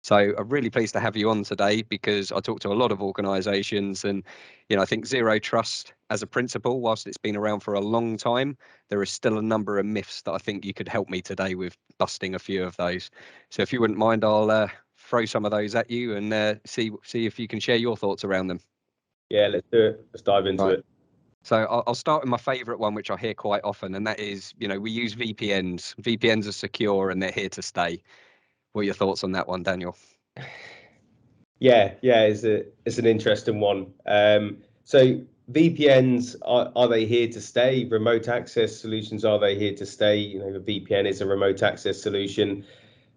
So I'm really pleased to have you on today because I talk to a lot of organisations, and I think zero trust as a principle, whilst it's been around for a long time, there is still a number of myths that I think you could help me today with busting a few of those. So if you wouldn't mind, I'll throw some of those at you and see if you can share your thoughts around them. Yeah, let's do it. Let's dive into it. So I'll start with my favourite one, which I hear quite often, and that is, we use VPNs. VPNs are secure and they're here to stay. What are your thoughts on that one, Daniel? Yeah, it's an interesting one. So VPNs, are they here to stay? Remote access solutions, are they here to stay? The VPN is a remote access solution.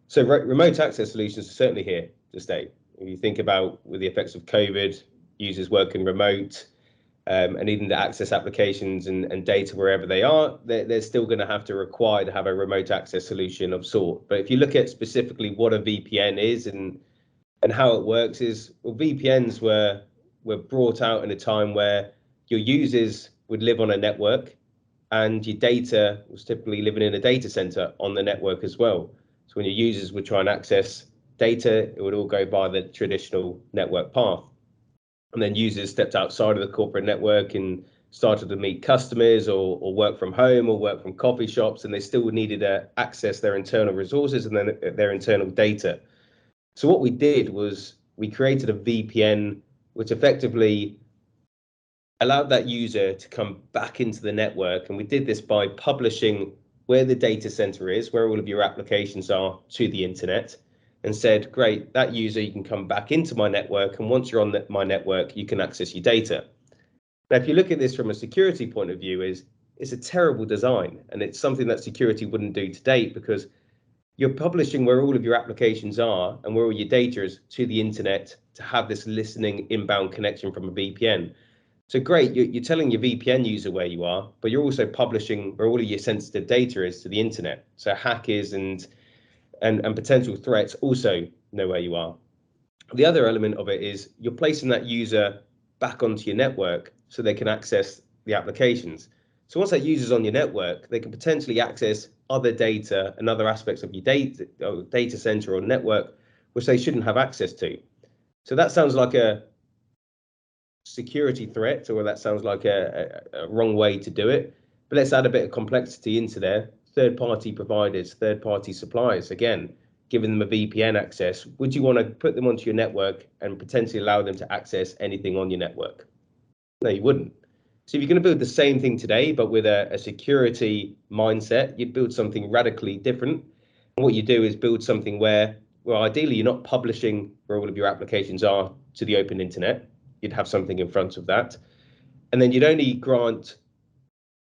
So remote access solutions are certainly here to stay. If you think about with the effects of COVID, users working remote, and needing to access applications and data wherever they are, they're still going to have to require to have a remote access solution of sort. But if you look at specifically what a VPN is and how it works is, well, VPNs were brought out in a time where your users would live on a network and your data was typically living in a data center on the network as well. So when your users would try and access data, it would all go by the traditional network path. And then users stepped outside of the corporate network and started to meet customers or work from home or work from coffee shops, and they still needed to access their internal resources and then their internal data. So what we did was we created a VPN, which effectively allowed that user to come back into the network. And we did this by publishing where the data center is, where all of your applications are, to the internet, and said, great, that user, you can come back into my network. And once you're on my network, you can access your data. Now, if you look at this from a security point of view, it's a terrible design. And it's something that security wouldn't do to date, because you're publishing where all of your applications are and where all your data is to the internet to have this listening inbound connection from a VPN. So great, you're telling your VPN user where you are, but you're also publishing where all of your sensitive data is to the internet. So hackers and potential threats also know where you are. The other element of it is you're placing that user back onto your network so they can access the applications. So once that user's on your network, they can potentially access other data and other aspects of your data center or network, which they shouldn't have access to. So that sounds like a security threat, or that sounds like a wrong way to do it. But let's add a bit of complexity into there. Third-party providers, third-party suppliers, again, giving them a VPN access. Would you want to put them onto your network and potentially allow them to access anything on your network? No, you wouldn't. So if you're going to build the same thing today, but with a security mindset, you'd build something radically different. And what you do is build something where, well, ideally, you're not publishing where all of your applications are to the open internet. You'd have something in front of that. And then you'd only grant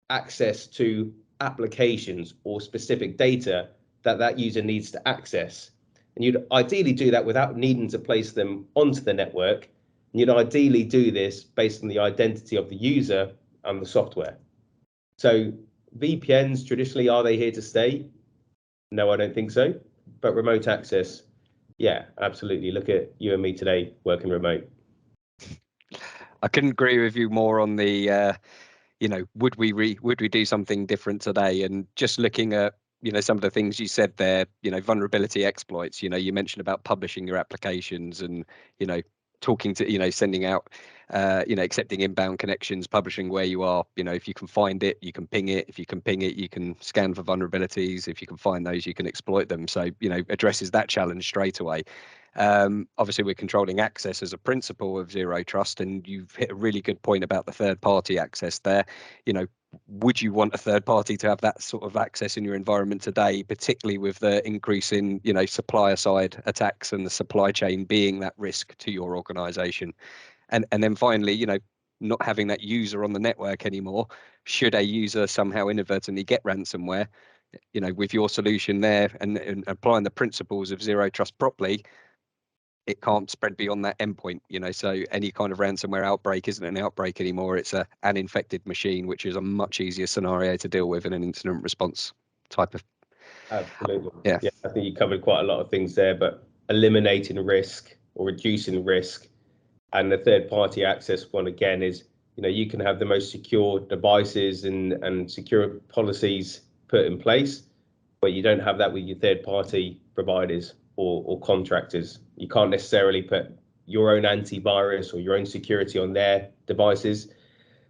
access to applications or specific data that user needs to access. And you'd ideally do that without needing to place them onto the network. And you'd ideally do this based on the identity of the user and the software. So VPNs, traditionally, are they here to stay? No, I don't think so. But remote access, yeah, absolutely. Look at you and me today working remote. I couldn't agree with you more on the, would we do something different today? And just looking at, some of the things you said there, vulnerability exploits, you mentioned about publishing your applications and, talking to, sending out, accepting inbound connections, publishing where you are. If you can find it, you can ping it. If you can ping it, you can scan for vulnerabilities. If you can find those, you can exploit them. So, addresses that challenge straight away. Obviously, we're controlling access as a principle of zero trust, and you've hit a really good point about the third-party access there. Would you want a third party to have that sort of access in your environment today, particularly with the increase in, supplier side attacks and the supply chain being that risk to your organization? And then finally, not having that user on the network anymore, should a user somehow inadvertently get ransomware, with your solution there and applying the principles of zero trust properly, it can't spread beyond that endpoint, so any kind of ransomware outbreak isn't an outbreak anymore. It's an infected machine, which is a much easier scenario to deal with in an incident response type of. Absolutely. Yeah, I think you covered quite a lot of things there, but eliminating risk or reducing risk, and the third party access one again is, you can have the most secure devices and secure policies put in place, but you don't have that with your third party providers. or contractors. You can't necessarily put your own antivirus or your own security on their devices.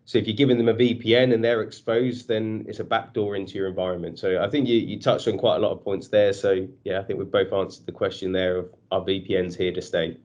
So if you're giving them a VPN and they're exposed, then it's a backdoor into your environment. So I think you touched on quite a lot of points there. So yeah, I think we've both answered the question there of, are VPNs here to stay?